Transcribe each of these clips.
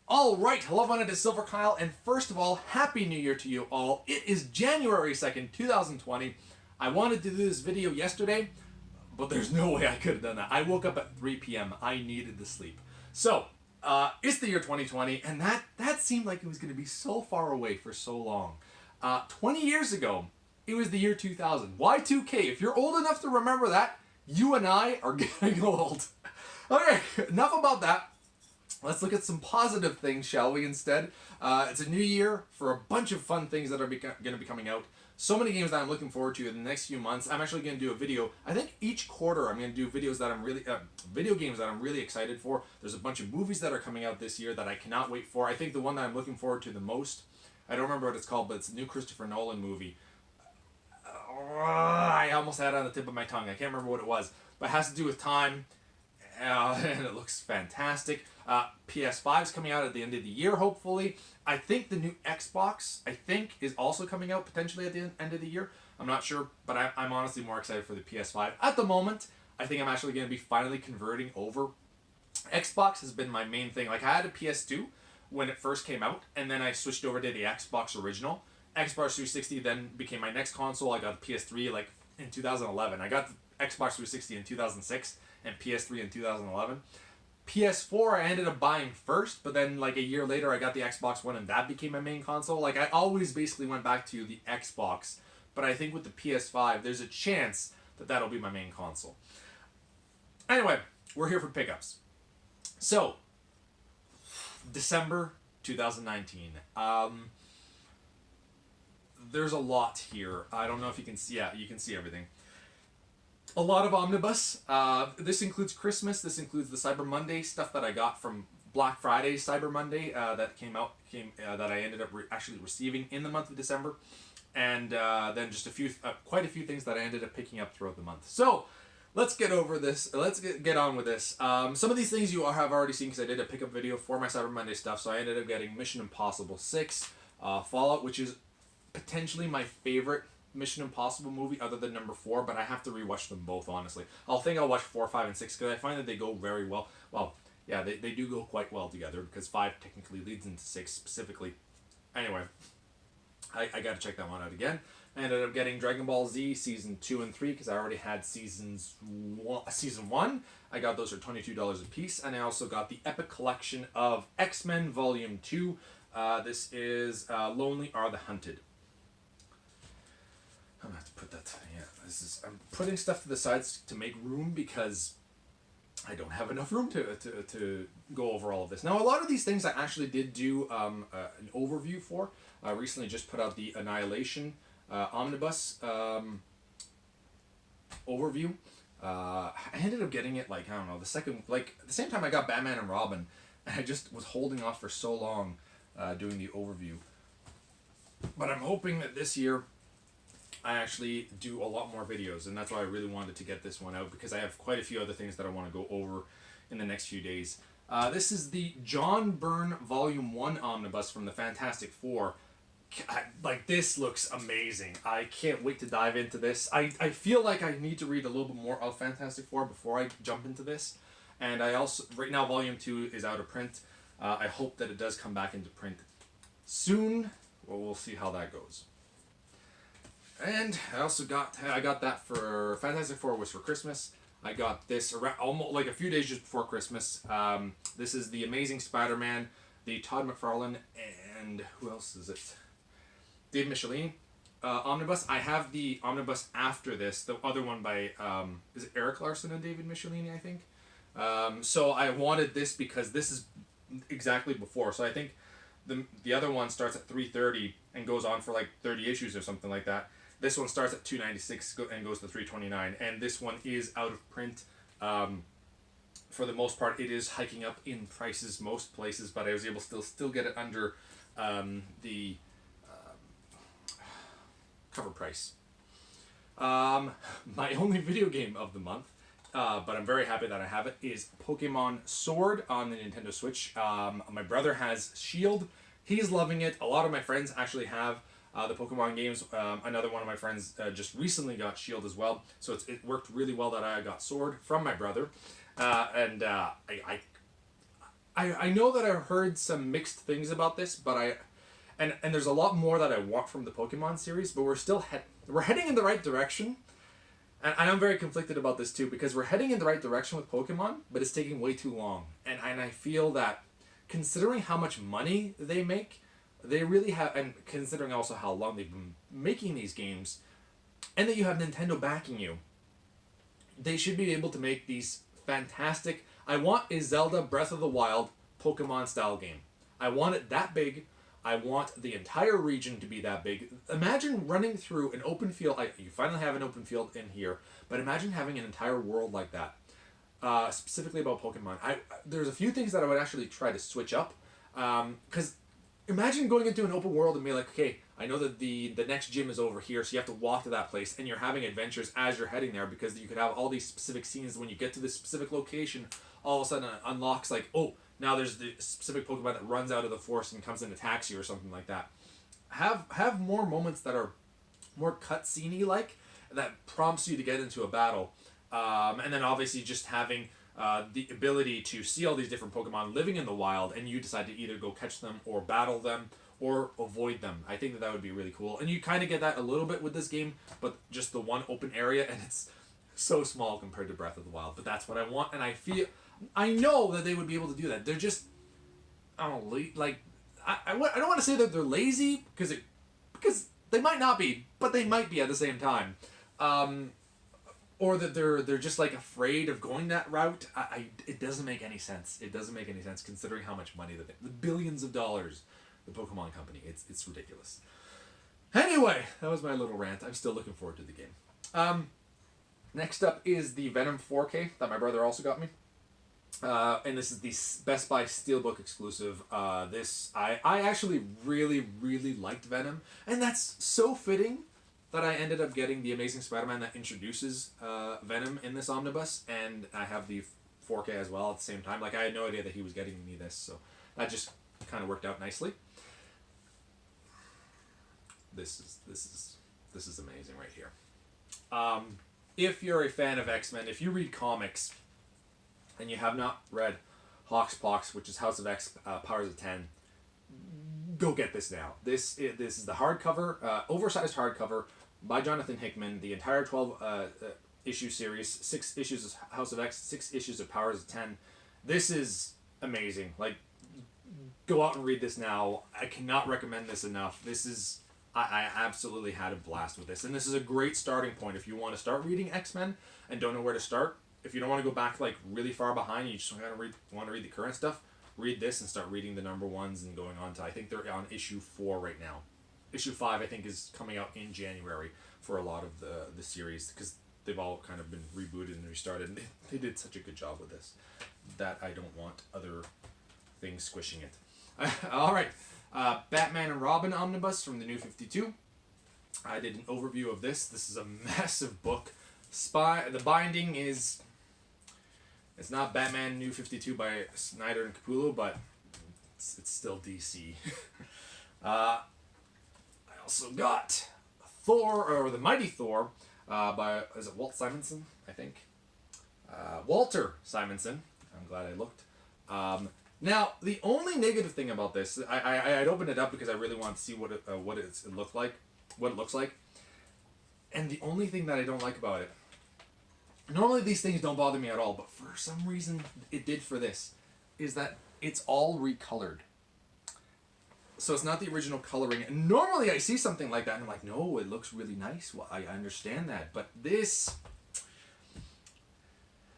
All right, hello, my name is silverkyle, and first of all, Happy New Year to you all. It is January 2nd, 2020. I wanted to do this video yesterday, but there's no way I could have done that. I woke up at 3 p.m. I needed the sleep. So, it's the year 2020, and that seemed like it was going to be so far away for so long. 20 years ago, it was the year 2000. Y2K, if you're old enough to remember that, you and I are getting old. Okay, enough about that. Let's look at some positive things, shall we, instead? It's a new year for a bunch of fun things that are going to be coming out. So many games that I'm looking forward to in the next few months. I'm actually going to do a video. I think each quarter I'm going to do videos that I'm really, video games that I'm really excited for. There's a bunch of movies that are coming out this year that I cannot wait for. I think the one that I'm looking forward to the most, I don't remember what it's called, but it's a new Christopher Nolan movie. I almost had it on the tip of my tongue. I can't remember what it was, but it has to do with time. And it looks fantastic. PS5 is coming out at the end of the year, hopefully. I think the new Xbox, is also coming out potentially at the end of the year. I'm not sure, but I'm honestly more excited for the PS5. At the moment, I think I'm actually going to be finally converting over. Xbox has been my main thing. Like, I had a PS2 when it first came out, and then I switched over to the Xbox original. Xbox 360 then became my next console. I got the PS3 like in 2011. I got the Xbox 360 in 2006 and PS3 in 2011. PS4 I ended up buying first, but then like a year later I got the Xbox One and that became my main console. Like, I always basically went back to the Xbox, but I think with the PS5 there's a chance that that'll be my main console. Anyway, we're here for pickups. So, December 2019. There's a lot here. I don't know if you can see. Yeah, you can see everything. A lot of omnibus. This includes Christmas. This includes the Cyber Monday stuff that I got from Black Friday, Cyber Monday that came that I ended up actually receiving in the month of December, and then just quite a few things that I ended up picking up throughout the month. So let's get over this. Let's get on with this. Some of these things you have already seen because I did a pickup video for my Cyber Monday stuff. So I ended up getting Mission Impossible 6, Fallout, which is potentially my favorite Mission Impossible movie other than number 4, but I have to rewatch them both, honestly. I'll watch 4, 5, and 6 because I find that they go very well. Well, yeah, they do go quite well together because 5 technically leads into 6 specifically. Anyway, I got to check that one out again. I ended up getting Dragon Ball Z Season 2 and 3 because I already had Season 1. I got those for $22 a piece, and I also got the Epic Collection of X-Men Volume 2. This is Lonely Are the Hunted. I'm gonna have to put that. Yeah, I'm putting stuff to the sides to make room because I don't have enough room to go over all of this. Now, a lot of these things I actually did do an overview for. I recently just put out the Annihilation Omnibus overview. I ended up getting it like, I don't know, the same time I got Batman and Robin, and I just was holding off for so long doing the overview. But I'm hoping that this year I actually do a lot more videos, and that's why I really wanted to get this one out, because I have quite a few other things that I want to go over in the next few days. This is the John Byrne Volume 1 Omnibus from the Fantastic Four. Like, this looks amazing. I can't wait to dive into this. I feel like I need to read a little bit more of Fantastic Four before I jump into this. And I also, right now, Volume 2 is out of print. I hope that it does come back into print soon. Well, we'll see how that goes. And I got that for Fantastic Four was for Christmas. I got this around, almost like a few days just before Christmas. This is the Amazing Spider-Man, the Todd McFarlane, and who else is it? Dave Michelini omnibus. I have the omnibus after this, the other one by is it Eric Larson and David Michelini, I think. So I wanted this because this is exactly before. So I think the other one starts at 330 and goes on for like 30 issues or something like that. This one starts at 296 and goes to 329, and this one is out of print. For the most part, it is hiking up in prices most places, but I was able to still get it under the cover price. My only video game of the month, but I'm very happy that I have it, is Pokemon Sword on the Nintendo Switch. My brother has Shield. He's loving it. A lot of my friends actually have the Pokemon games. Another one of my friends just recently got Shield as well, so it worked really well that I got Sword from my brother, and I know that I've heard some mixed things about this, but and there's a lot more that I want from the Pokemon series, but we're heading in the right direction. And I'm very conflicted about this too, because we're heading in the right direction with Pokemon, but it's taking way too long. And I feel that, considering how much money they make, they really have, and considering also how long they've been making these games, and that you have Nintendo backing you, they should be able to make these fantastic. I want a Zelda Breath of the Wild Pokemon style game. I want it that big. I want the entire region to be that big. Imagine running through an open field. You finally have an open field in here, but imagine having an entire world like that. Specifically about Pokemon, there's a few things that I would actually try to switch up. Because imagine going into an open world and being like, okay, I know that the next gym is over here, so you have to walk to that place, and you're having adventures as you're heading there, because you could have all these specific scenes. When you get to this specific location, all of a sudden it unlocks, like, oh, now there's the specific Pokemon that runs out of the forest and comes and attacks you or something like that. Have more moments that are more cutscene-y like, that prompts you to get into a battle. And then obviously just having the ability to see all these different Pokemon living in the wild, and you decide to either go catch them or battle them or avoid them. I think that would be really cool. And you kind of get that a little bit with this game, but just the one open area, and it's so small compared to Breath of the Wild. But that's what I want, and I know that they would be able to do that. They're just, I don't know, like, I don't want to say that they're lazy, because they might not be, but they might be at the same time. Or that they're just like afraid of going that route. It doesn't make any sense. It doesn't make any sense considering how much money the billions of dollars, the Pokemon Company. It's ridiculous. Anyway, that was my little rant. I'm still looking forward to the game. Next up is the Venom 4K that my brother also got me. And this is the Best Buy Steelbook exclusive. I actually really, really liked Venom, and that's so fitting that I ended up getting the Amazing Spider-Man that introduces Venom in this omnibus, and I have the 4K as well at the same time. Like, I had no idea that he was getting me this, so that just kind of worked out nicely. This is amazing right here. If you're a fan of X-Men, if you read comics, and you have not read Hoxpox, which is House of X, Powers of 10, go get this now. This is the hardcover, oversized hardcover by Jonathan Hickman. The entire 12 issue series, 6 issues of House of X, 6 issues of Powers of 10. This is amazing. Like, go out and read this now. I cannot recommend this enough. I absolutely had a blast with this, and this is a great starting point if you want to start reading X-Men and don't know where to start. If you don't want to go back like really far behind, you just want to read the current stuff, read this and start reading the number ones and going on to, I think they're on issue 4 right now. Issue 5 I think is coming out in January for a lot of the series, because they've all kind of been rebooted and restarted, and they did such a good job with this that I don't want other things squishing it. Alright, Batman and Robin Omnibus from the New 52. I did an overview of this. This is a massive book. The binding is... It's not Batman New 52 by Snyder and Capullo, but it's still DC. I also got Thor, or The Mighty Thor, by, is it Walt Simonson, I think? Walter Simonson. I'm glad I looked. Now, the only negative thing about this, I'd opened it up because I really wanted to see what it looks like. And the only thing that I don't like about it, normally these things don't bother me at all, but for some reason it did for this, is that it's all recolored. So it's not the original coloring. And normally I see something like that and I'm like, no, it looks really nice. Well, I understand that. But this,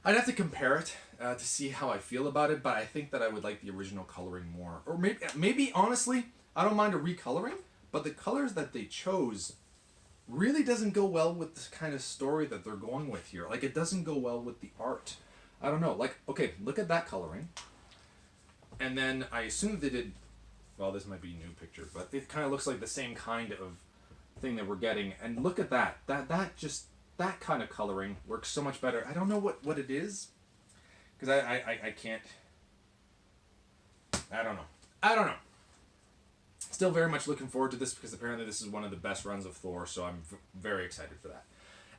I'd have to compare it to see how I feel about it, but I think that I would like the original coloring more. Or maybe honestly, I don't mind a recoloring, but the colors that they chose really doesn't go well with this kind of story that they're going with here. Like, it doesn't go well with the art. I don't know. Like, okay, look at that coloring. And then I assume they did... Well, this might be a new picture, but it kind of looks like the same kind of thing that we're getting. And look at that. That kind of coloring works so much better. I don't know what it is. Because I can't... I don't know. Still very much looking forward to this, because apparently this is one of the best runs of Thor, so I'm very excited for that.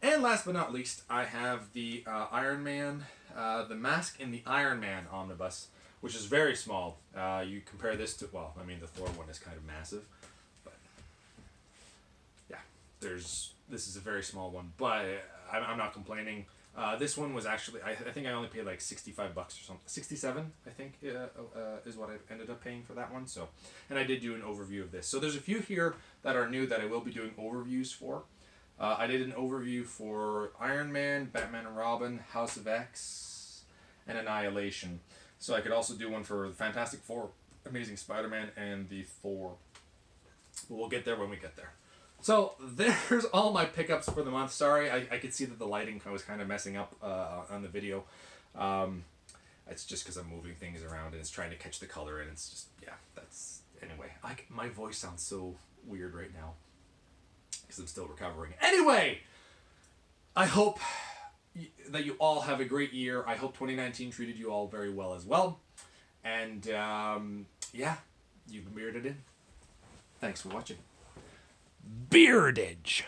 And last but not least, I have the Iron Man, the Mask in the Iron Man omnibus which is very small. You compare this to, well, I mean, the Thor one is kind of massive, but yeah, this is a very small one, but I'm not complaining. This one was actually, I think I only paid like $65 or something. 67, I think, is what I ended up paying for that one. So, and I did do an overview of this. So there's a few here that are new that I will be doing overviews for. I did an overview for Iron Man, Batman and Robin, House of X, and Annihilation. So I could also do one for the Fantastic Four, Amazing Spider-Man, and the Thor. But we'll get there when we get there. So there's all my pickups for the month. Sorry, I could see that the lighting was kind of messing up on the video. It's just because I'm moving things around and it's trying to catch the color, and it's just, yeah, that's, anyway. My voice sounds so weird right now because I'm still recovering. Anyway, I hope that you all have a great year. I hope 2019 treated you all very well as well. And yeah, you've been bearded in. Thanks for watching. Beardage.